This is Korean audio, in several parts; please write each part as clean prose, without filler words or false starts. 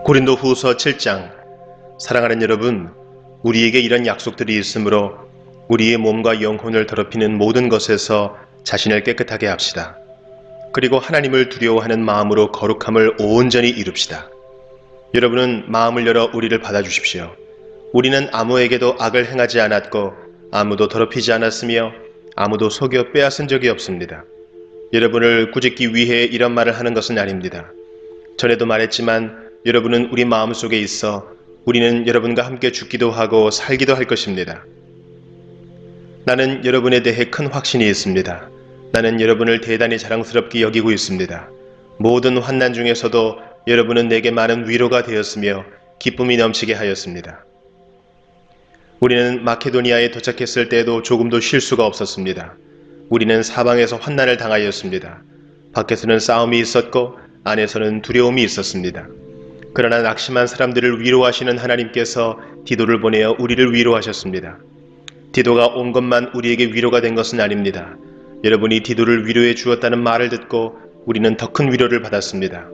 고린도후서 7장. 사랑하는 여러분, 우리에게 이런 약속들이 있으므로 우리의 몸과 영혼을 더럽히는 모든 것에서 자신을 깨끗하게 합시다. 그리고 하나님을 두려워하는 마음으로 거룩함을 온전히 이룹시다. 여러분은 마음을 열어 우리를 받아주십시오. 우리는 아무에게도 악을 행하지 않았고 아무도 더럽히지 않았으며 아무도 속여 빼앗은 적이 없습니다. 여러분을 꾸짖기 위해 이런 말을 하는 것은 아닙니다. 전에도 말했지만 여러분은 우리 마음속에 있어 우리는 여러분과 함께 죽기도 하고 살기도 할 것입니다. 나는 여러분에 대해 큰 확신이 있습니다. 나는 여러분을 대단히 자랑스럽게 여기고 있습니다. 모든 환난 중에서도 여러분은 내게 많은 위로가 되었으며 기쁨이 넘치게 하였습니다. 우리는 마케도니아에 도착했을 때에도 조금도 쉴 수가 없었습니다. 우리는 사방에서 환난을 당하였습니다. 밖에서는 싸움이 있었고 안에서는 두려움이 있었습니다. 그러나 낙심한 사람들을 위로하시는 하나님께서 디도를 보내어 우리를 위로하셨습니다. 디도가 온 것만 우리에게 위로가 된 것은 아닙니다. 여러분이 디도를 위로해 주었다는 말을 듣고 우리는 더 큰 위로를 받았습니다.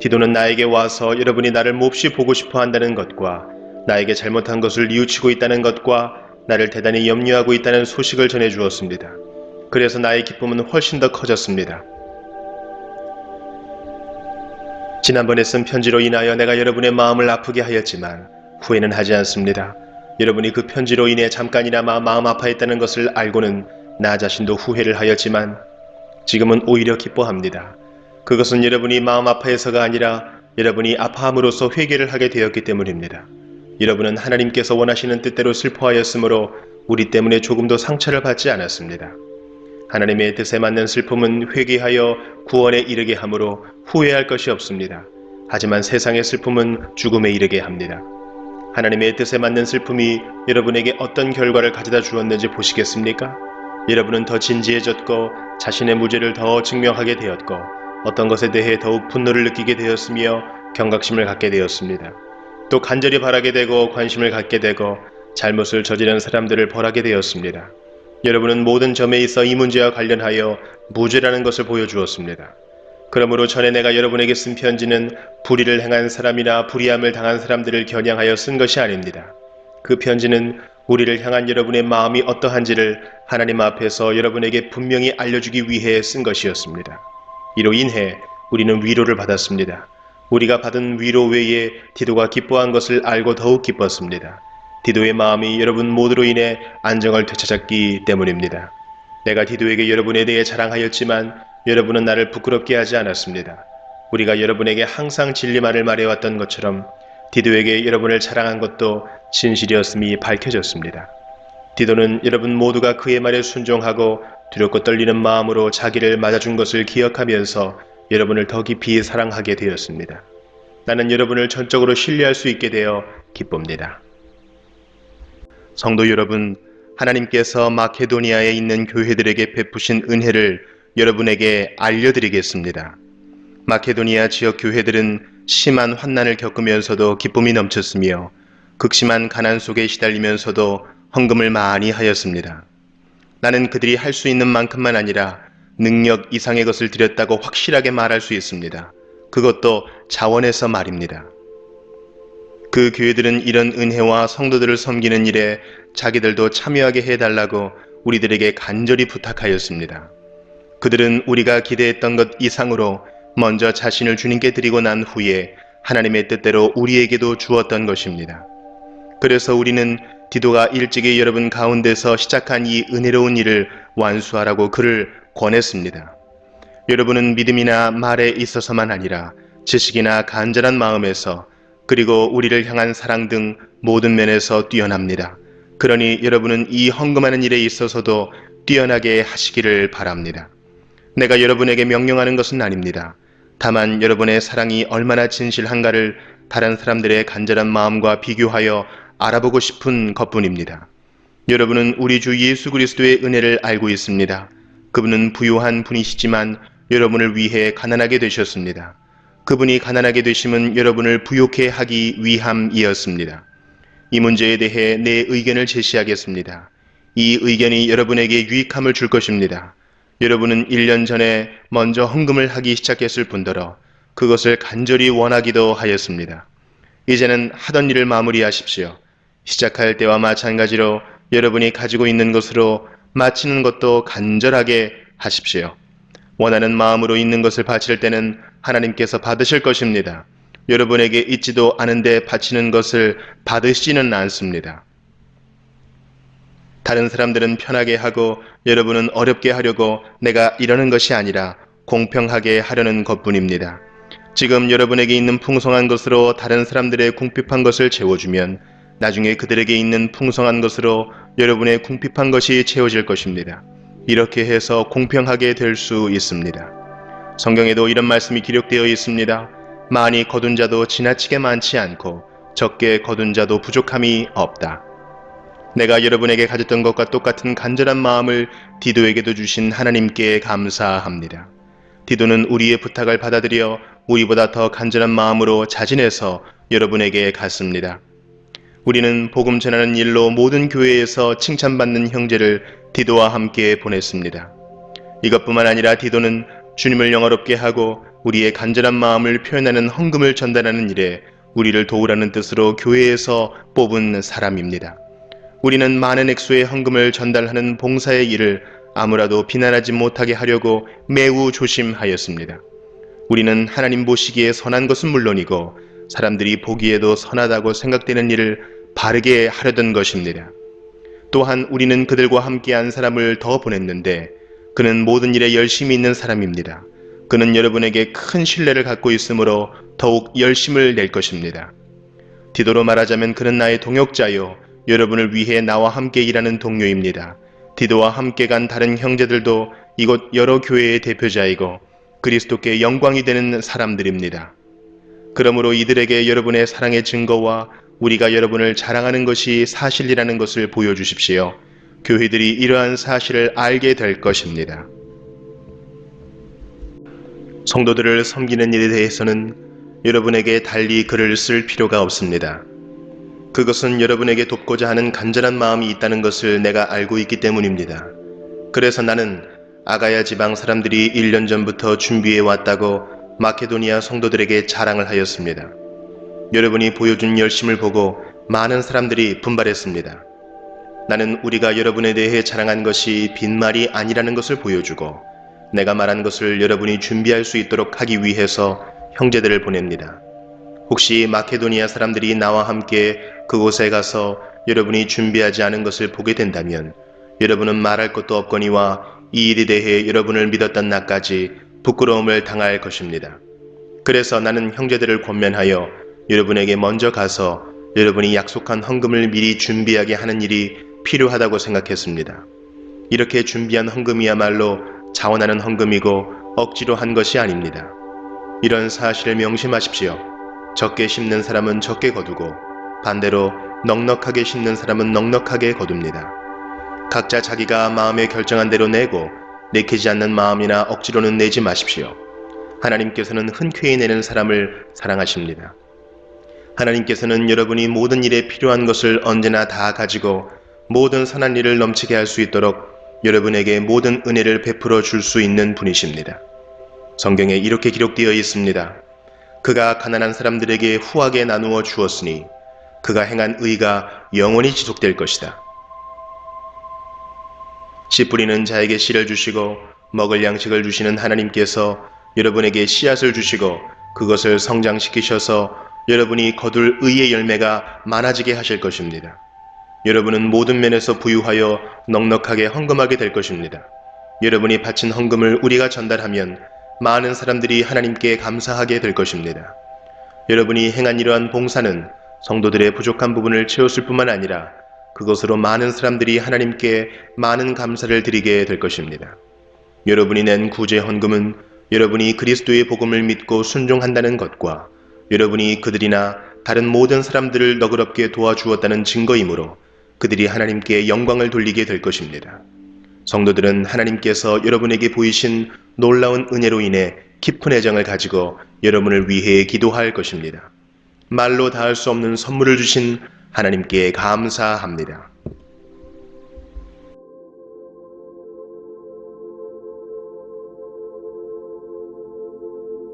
디도는 나에게 와서 여러분이 나를 몹시 보고 싶어 한다는 것과 나에게 잘못한 것을 뉘우치고 있다는 것과 나를 대단히 염려하고 있다는 소식을 전해 주었습니다. 그래서 나의 기쁨은 훨씬 더 커졌습니다. 지난번에 쓴 편지로 인하여 내가 여러분의 마음을 아프게 하였지만 후회는 하지 않습니다. 여러분이 그 편지로 인해 잠깐이나마 마음 아파했다는 것을 알고는 나 자신도 후회를 하였지만 지금은 오히려 기뻐합니다. 그것은 여러분이 마음 아파해서가 아니라 여러분이 아파함으로써 회개를 하게 되었기 때문입니다. 여러분은 하나님께서 원하시는 뜻대로 슬퍼하였으므로 우리 때문에 조금도 상처를 받지 않았습니다. 하나님의 뜻에 맞는 슬픔은 회개하여 구원에 이르게 하므로 후회할 것이 없습니다. 하지만 세상의 슬픔은 죽음에 이르게 합니다. 하나님의 뜻에 맞는 슬픔이 여러분에게 어떤 결과를 가져다 주었는지 보시겠습니까? 여러분은 더 진지해졌고 자신의 무죄를 더 증명하게 되었고 어떤 것에 대해 더욱 분노를 느끼게 되었으며 경각심을 갖게 되었습니다. 또 간절히 바라게 되고 관심을 갖게 되고 잘못을 저지른 사람들을 벌하게 되었습니다. 여러분은 모든 점에 있어 이 문제와 관련하여 무죄라는 것을 보여주었습니다. 그러므로 전에 내가 여러분에게 쓴 편지는 불의를 행한 사람이나 불의함을 당한 사람들을 겨냥하여 쓴 것이 아닙니다. 그 편지는 우리를 향한 여러분의 마음이 어떠한지를 하나님 앞에서 여러분에게 분명히 알려주기 위해 쓴 것이었습니다. 이로 인해 우리는 위로를 받았습니다. 우리가 받은 위로 외에 디도가 기뻐한 것을 알고 더욱 기뻤습니다. 디도의 마음이 여러분 모두로 인해 안정을 되찾았기 때문입니다. 내가 디도에게 여러분에 대해 자랑하였지만 여러분은 나를 부끄럽게 하지 않았습니다. 우리가 여러분에게 항상 진리만을 말해왔던 것처럼 디도에게 여러분을 자랑한 것도 진실이었음이 밝혀졌습니다. 디도는 여러분 모두가 그의 말에 순종하고 두렵고 떨리는 마음으로 자기를 맞아준 것을 기억하면서 여러분을 더 깊이 사랑하게 되었습니다. 나는 여러분을 전적으로 신뢰할 수 있게 되어 기쁩니다. 성도 여러분, 하나님께서 마케도니아에 있는 교회들에게 베푸신 은혜를 여러분에게 알려드리겠습니다. 마케도니아 지역 교회들은 심한 환난을 겪으면서도 기쁨이 넘쳤으며 극심한 가난 속에 시달리면서도 헌금을 많이 하였습니다. 나는 그들이 할 수 있는 만큼만 아니라 능력 이상의 것을 드렸다고 확실하게 말할 수 있습니다. 그것도 자원에서 말입니다. 그 교회들은 이런 은혜와 성도들을 섬기는 일에 자기들도 참여하게 해달라고 우리들에게 간절히 부탁하였습니다. 그들은 우리가 기대했던 것 이상으로 먼저 자신을 주님께 드리고 난 후에 하나님의 뜻대로 우리에게도 주었던 것입니다. 그래서 우리는 디도가 일찍이 여러분 가운데서 시작한 이 은혜로운 일을 완수하라고 그를 권했습니다. 여러분은 믿음이나 말에 있어서만 아니라 지식이나 간절한 마음에서 그리고 우리를 향한 사랑 등 모든 면에서 뛰어납니다. 그러니 여러분은 이 헌금하는 일에 있어서도 뛰어나게 하시기를 바랍니다. 내가 여러분에게 명령하는 것은 아닙니다. 다만 여러분의 사랑이 얼마나 진실한가를 다른 사람들의 간절한 마음과 비교하여 알아보고 싶은 것뿐입니다. 여러분은 우리 주 예수 그리스도의 은혜를 알고 있습니다. 그분은 부유한 분이시지만 여러분을 위해 가난하게 되셨습니다. 그분이 가난하게 되심은 여러분을 부욕해 하기 위함이었습니다. 이 문제에 대해 내 의견을 제시하겠습니다. 이 의견이 여러분에게 유익함을 줄 것입니다. 여러분은 1년 전에 먼저 헌금을 하기 시작했을 뿐더러 그것을 간절히 원하기도 하였습니다. 이제는 하던 일을 마무리하십시오. 시작할 때와 마찬가지로 여러분이 가지고 있는 것으로 마치는 것도 간절하게 하십시오. 원하는 마음으로 있는 것을 바칠 때는 하나님께서 받으실 것입니다. 여러분에게 있지도 않은데 바치는 것을 받으시지는 않습니다. 다른 사람들은 편하게 하고 여러분은 어렵게 하려고 내가 이러는 것이 아니라 공평하게 하려는 것뿐입니다. 지금 여러분에게 있는 풍성한 것으로 다른 사람들의 궁핍한 것을 채워주면 나중에 그들에게 있는 풍성한 것으로 여러분의 궁핍한 것이 채워질 것입니다. 이렇게 해서 공평하게 될 수 있습니다. 성경에도 이런 말씀이 기록되어 있습니다. 많이 거둔 자도 지나치게 많지 않고 적게 거둔 자도 부족함이 없다. 내가 여러분에게 가졌던 것과 똑같은 간절한 마음을 디도에게도 주신 하나님께 감사합니다. 디도는 우리의 부탁을 받아들여 우리보다 더 간절한 마음으로 자진해서 여러분에게 갔습니다. 우리는 복음 전하는 일로 모든 교회에서 칭찬받는 형제를 디도와 함께 보냈습니다. 이것뿐만 아니라 디도는 주님을 영화롭게 하고 우리의 간절한 마음을 표현하는 헌금을 전달하는 일에 우리를 도우라는 뜻으로 교회에서 뽑은 사람입니다. 우리는 많은 액수의 헌금을 전달하는 봉사의 일을 아무라도 비난하지 못하게 하려고 매우 조심하였습니다. 우리는 하나님 보시기에 선한 것은 물론이고 사람들이 보기에도 선하다고 생각되는 일을 바르게 하려던 것입니다. 또한 우리는 그들과 함께한 사람을 더 보냈는데 그는 모든 일에 열심히 있는 사람입니다. 그는 여러분에게 큰 신뢰를 갖고 있으므로 더욱 열심을 낼 것입니다. 디도로 말하자면 그는 나의 동역자요 여러분을 위해 나와 함께 일하는 동료입니다. 디도와 함께 간 다른 형제들도 이곳 여러 교회의 대표자이고 그리스도께 영광이 되는 사람들입니다. 그러므로 이들에게 여러분의 사랑의 증거와 우리가 여러분을 자랑하는 것이 사실이라는 것을 보여주십시오. 교회들이 이러한 사실을 알게 될 것입니다. 성도들을 섬기는 일에 대해서는 여러분에게 달리 글을 쓸 필요가 없습니다. 그것은 여러분에게 돕고자 하는 간절한 마음이 있다는 것을 내가 알고 있기 때문입니다. 그래서 나는 아가야 지방 사람들이 1년 전부터 준비해 왔다고 마케도니아 성도들에게 자랑을 하였습니다. 여러분이 보여준 열심을 보고 많은 사람들이 분발했습니다. 나는 우리가 여러분에 대해 자랑한 것이 빈말이 아니라는 것을 보여주고 내가 말한 것을 여러분이 준비할 수 있도록 하기 위해서 형제들을 보냅니다. 혹시 마케도니아 사람들이 나와 함께 그곳에 가서 여러분이 준비하지 않은 것을 보게 된다면 여러분은 말할 것도 없거니와 이 일에 대해 여러분을 믿었던 나까지 부끄러움을 당할 것입니다. 그래서 나는 형제들을 권면하여 여러분에게 먼저 가서 여러분이 약속한 헌금을 미리 준비하게 하는 일이 필요하다고 생각했습니다. 이렇게 준비한 헌금이야말로 자원하는 헌금이고 억지로 한 것이 아닙니다. 이런 사실을 명심하십시오. 적게 심는 사람은 적게 거두고 반대로 넉넉하게 심는 사람은 넉넉하게 거둡니다. 각자 자기가 마음에 결정한 대로 내고 내키지 않는 마음이나 억지로는 내지 마십시오. 하나님께서는 흔쾌히 내는 사람을 사랑하십니다. 하나님께서는 여러분이 모든 일에 필요한 것을 언제나 다 가지고 모든 선한 일을 넘치게 할 수 있도록 여러분에게 모든 은혜를 베풀어 줄 수 있는 분이십니다. 성경에 이렇게 기록되어 있습니다. 그가 가난한 사람들에게 후하게 나누어 주었으니 그가 행한 의가 영원히 지속될 것이다. 씨 뿌리는 자에게 씨를 주시고 먹을 양식을 주시는 하나님께서 여러분에게 씨앗을 주시고 그것을 성장시키셔서 여러분이 거둘 의의 열매가 많아지게 하실 것입니다. 여러분은 모든 면에서 부유하여 넉넉하게 헌금하게 될 것입니다. 여러분이 바친 헌금을 우리가 전달하면 많은 사람들이 하나님께 감사하게 될 것입니다. 여러분이 행한 이러한 봉사는 성도들의 부족한 부분을 채웠을 뿐만 아니라 그것으로 많은 사람들이 하나님께 많은 감사를 드리게 될 것입니다. 여러분이 낸 구제 헌금은 여러분이 그리스도의 복음을 믿고 순종한다는 것과 여러분이 그들이나 다른 모든 사람들을 너그럽게 도와주었다는 증거이므로 그들이 하나님께 영광을 돌리게 될 것입니다. 성도들은 하나님께서 여러분에게 보이신 놀라운 은혜로 인해 깊은 애정을 가지고 여러분을 위해 기도할 것입니다. 말로 다할 수 없는 선물을 주신 하나님께 감사합니다.